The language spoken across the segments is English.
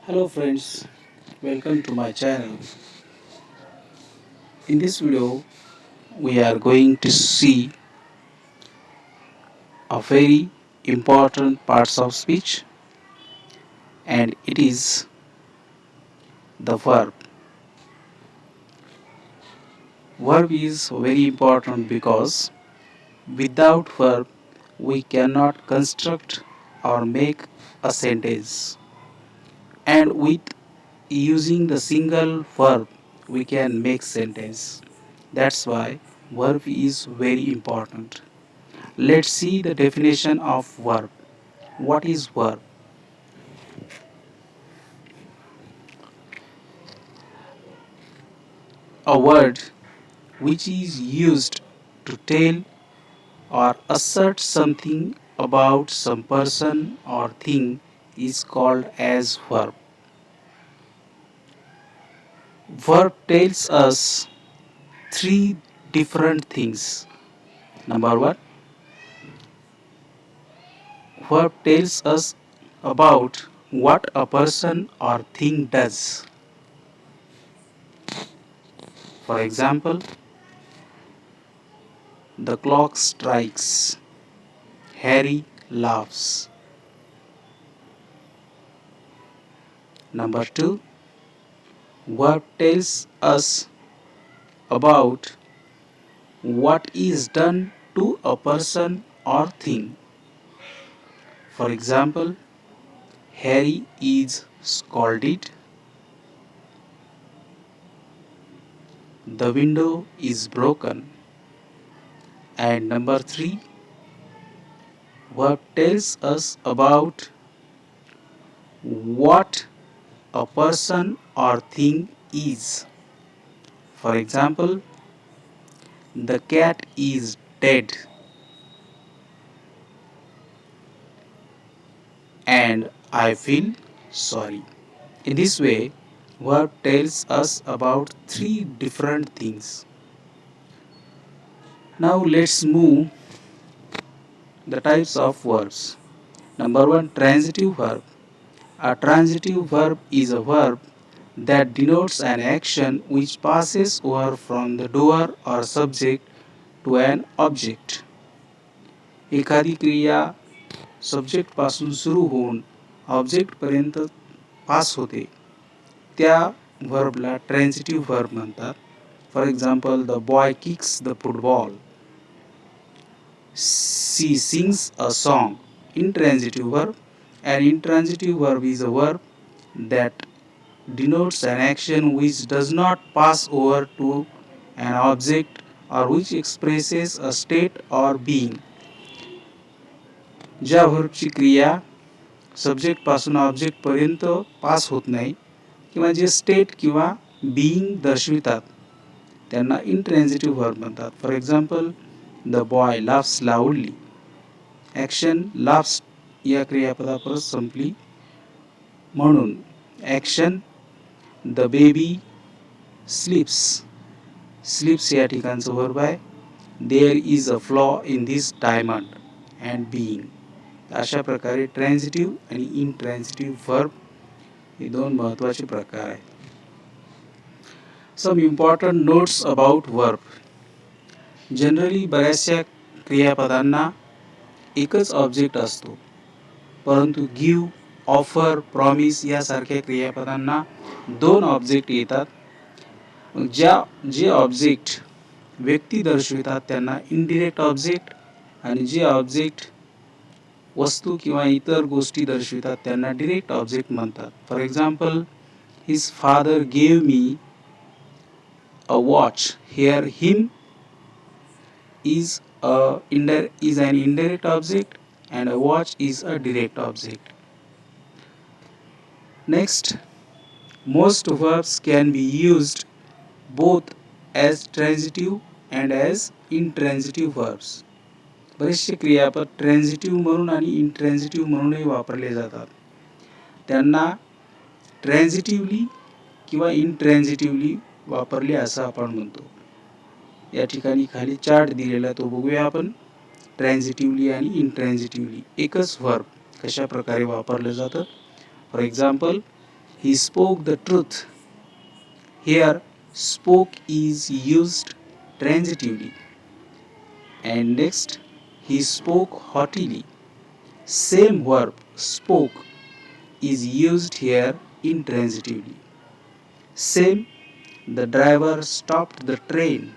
Hello friends, welcome to my channel. In this video, we are going to see a very important parts of speech, and it is the verb. Verb is very important because without verb we cannot construct or make a sentence, and with using the single verb we can make sentence. That's why verb is very important. Let's see the definition of verb. What is verb? A word which is used to tell or assert something about some person or thing is called as verb. Verb tells us three different things. Number one, verb tells us about what a person or thing does. For example, the clock strikes. Harry laughs. Number two, verb tells us about what is done to a person or thing. For example, Harry is scolded. The window is broken. And number three, verb tells us about what a person or thing is. For example, the cat is dead and I feel sorry. In this way, verb tells us about three different things. Now let's move the types of verbs. Number one, transitive verb. A transitive verb is a verb that denotes an action which passes over from the doer or subject to an object. एखादी क्रिया subject पासून सुरू होऊन object पर्यंत पास होते त्या व्हर्बला ट्रान्झिटिव्ह verb म्हणतात. For example, the boy kicks the football. She sings a song. Intransitive verb. An intransitive verb is a verb that denotes an action which does not pass over to an object or which expresses a state or being. ज्या व्हर्बची क्रिया subject पासून object पर्यंत पास होत नाही किंवा जे state किंवा being दर्शवितात त्यांना इंट्रान्झिटिव्ह व्हर्ब म्हणतात. For example, the boy laughs loudly. Action laughs या क्रियापदापर संपली म्हणून action the baby sleeps. Sleeps या ठिकाणचं व्हर्ब आहे. There is a flaw in this diamond and being. अशा प्रकारे ट्रान्झिटिव्ह आणि इंट्रान्झिटिव्ह व्हर्ब हे दोन महत्त्वाचे प्रकार आहेत. Some important notes about verb. Generally बऱ्याचशा क्रियापदांना एकच ऑब्जेक्ट असतो, परंतु गिव्ह, ऑफर, प्रॉमिस यासारख्या क्रियापदांना दोन ऑब्जेक्ट येतात. जे ऑब्जेक्ट व्यक्ती दर्शवितात त्यांना इनडिरेक्ट ऑब्जेक्ट आणि जे ऑब्जेक्ट वस्तू किंवा इतर गोष्टी दर्शवितात त्यांना डिरेक्ट ऑब्जेक्ट म्हणतात. For example, his father gave me a watch. Here him is an indirect object and a watch is a direct object. Next, most verbs can be used both as transitive and as intransitive verbs. बरेचसे क्रियापद ट्रान्झिटिव्ह म्हणून आणि इंट्रान्झिटिव्ह म्हणूनही वापरले जातात. त्यांना ट्रान्झिटिव्हली किंवा इंट्रान्झिटिव्हली वापरले असं आपण म्हणतो. या ठिकाणी खाली चार्ट दिलेला तो बघूया आपण. ट्रान्झिटिव्हली आणि इंट्रान्झिटिव्हली एकच व्हर्ब कशा प्रकारे वापरलं जातं. For example, He spoke the truth. Here, spoke is used transitively. And next, he spoke haughtily. Same verb, spoke, is used here intransitively. Same, the driver stopped the train.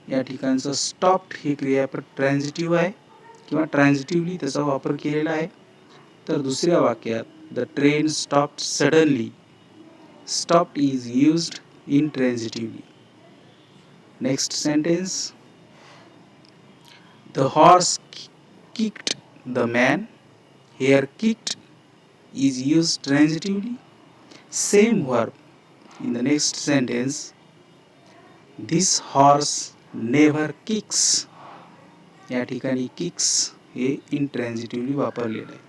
या ठिकाणचं स्टॉप्ड हे क्रियापद ट्रान्झिटिव्ह आहे किंवा ट्रान्झिटिव्हली त्याचा वापर केलेला आहे. तर दुसऱ्या वाक्यात the train stopped suddenly. Stopped is used intransitively. Next sentence. The horse kicked the man. Here kicked is used transitively. Same verb in the next sentence. This horse never kicks. या ठिकाणी kicks हे intransitively वापरलेलं आहे.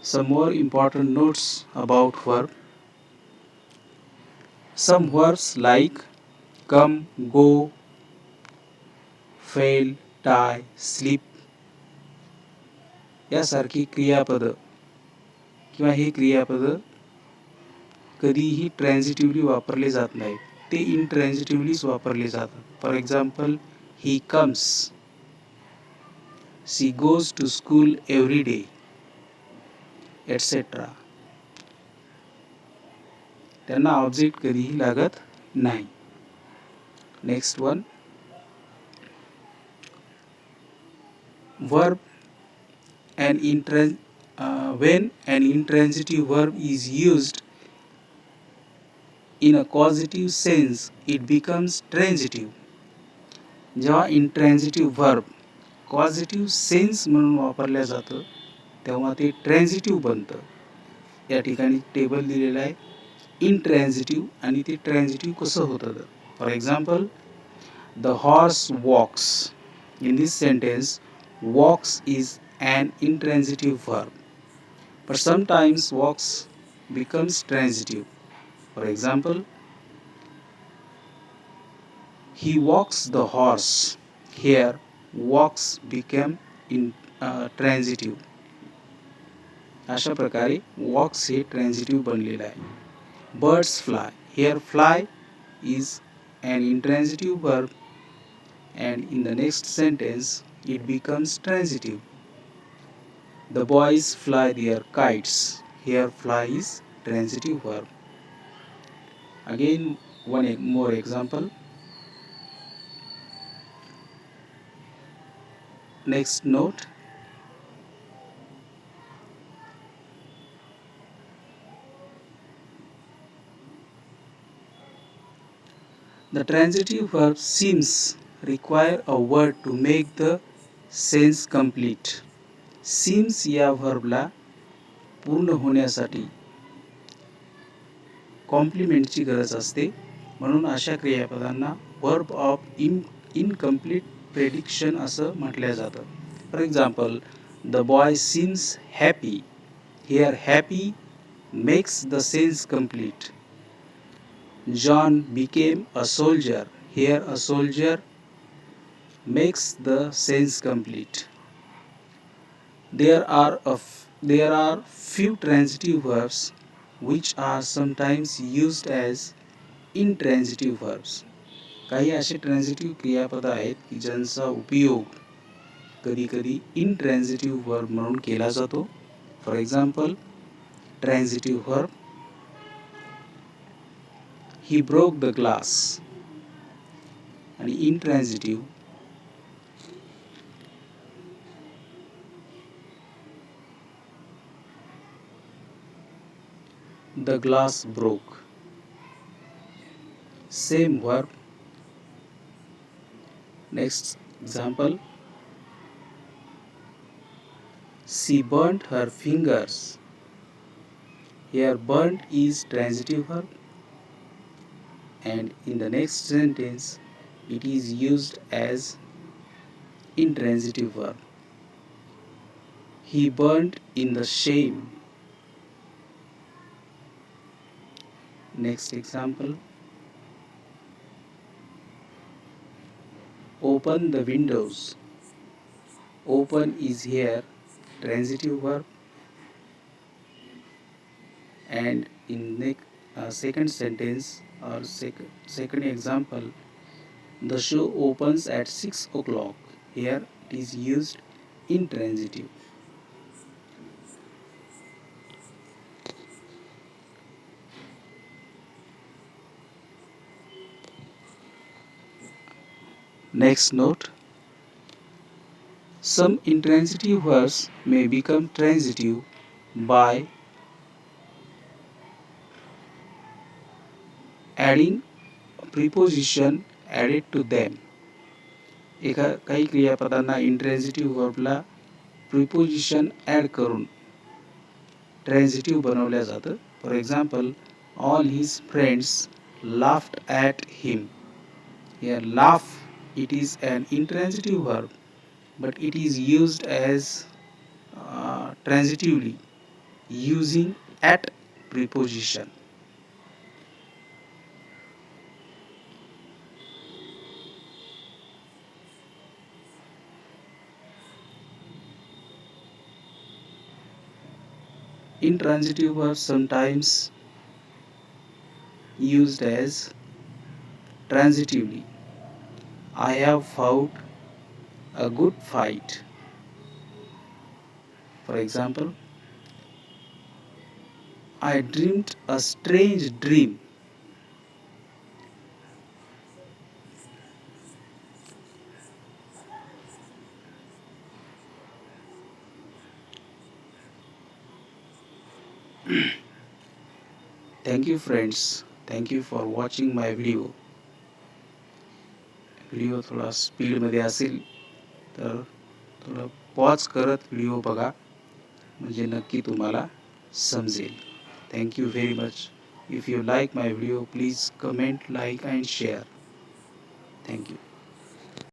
Some more important notes about verb. Some verbs like come, go, fail, die, sleep यासारखी क्रियापद किंवा हे क्रियापद कधीही ट्रान्झिटिव्हली वापरले जात नाहीत. ते इंट्रान्झिटिव्हलीच वापरले जातात. For example, he comes, she goes to school every day, etcetera. त्यांना ऑब्जेक्ट कधीही लागत नाही. Next one, verb when an intransitive verb is used in a causative sense, it becomes transitive. जेव्हा इंट्रान्झिटिव्ह वर्ब कॉझिटिव्ह सेन्स म्हणून वापरल्या जातं तेव्हा ते ट्रान्झिटिव्ह बनतं. या ठिकाणी टेबल दिलेलं आहे इंट्रान्झिटिव्ह आणि ते ट्रान्झिटिव्ह कसं होतं. तर for example, the horse walks. In this sentence, walks is an intransitive verb, but sometimes walks becomes transitive. For example, he walks the horse. Here, walks became transitive. अशा प्रकारे walks हे transitive बनलेलं आहे. Birds fly. Here, fly is an intransitive verb, and in the next sentence, it becomes transitive. The boys fly their kites. Here, fly is transitive verb. Again, one more example. Next note. The transitive verb seems require a word to make the sense complete. Seems या व्हर्बला पूर्ण होण्यासाठी कॉम्प्लिमेंटची गरज असते. म्हणून अशा क्रियापदांना verb of incomplete prediction असं म्हटलं जातं. For example, the boy seems happy. Here happy makes the sense complete. John became a soldier. Here a soldier makes the sense complete. There are few transitive verbs which are sometimes used as intransitive verbs. काही असे ट्रान्झिटिव्ह क्रियापद आहेत की ज्यांचा उपयोग कधी कधी इंट्रान्झिटिव्ह verb म्हणून केला जातो. For example, transitive verb he broke the glass आणि intransitive the glass broke. Same verb. Next example, she burnt her fingers. Here, burnt is transitive verb, and in the next sentence it is used as intransitive verb. He burnt in the shame. Next example, open the windows. Open is here transitive verb, and in second sentence or second example, the show opens at 6 o'clock. Here it is used intransitive. Next note, some intransitive verbs may become transitive by adding a preposition added to them. काही क्रियापदांना इंट्रान्झिटिव्ह व्हर्बला preposition add करून ट्रान्झिटिव्ह बनवल्या जातं. For example, all his friends laughed at him. Here laugh, it is an intransitive verb, but it is used as transitively using at preposition. Intransitive verbs sometimes used as transitively. I have fought a good fight. For example, I dreamed a strange dream. Thank you friends. Thank you for watching my video. Video थोडा स्पीडमध्ये असेल तर थोडं pause करत video बघा, म्हणजे नक्की तुम्हाला समजेल. Thank you very much. If you like my video please comment, like and share. Thank you.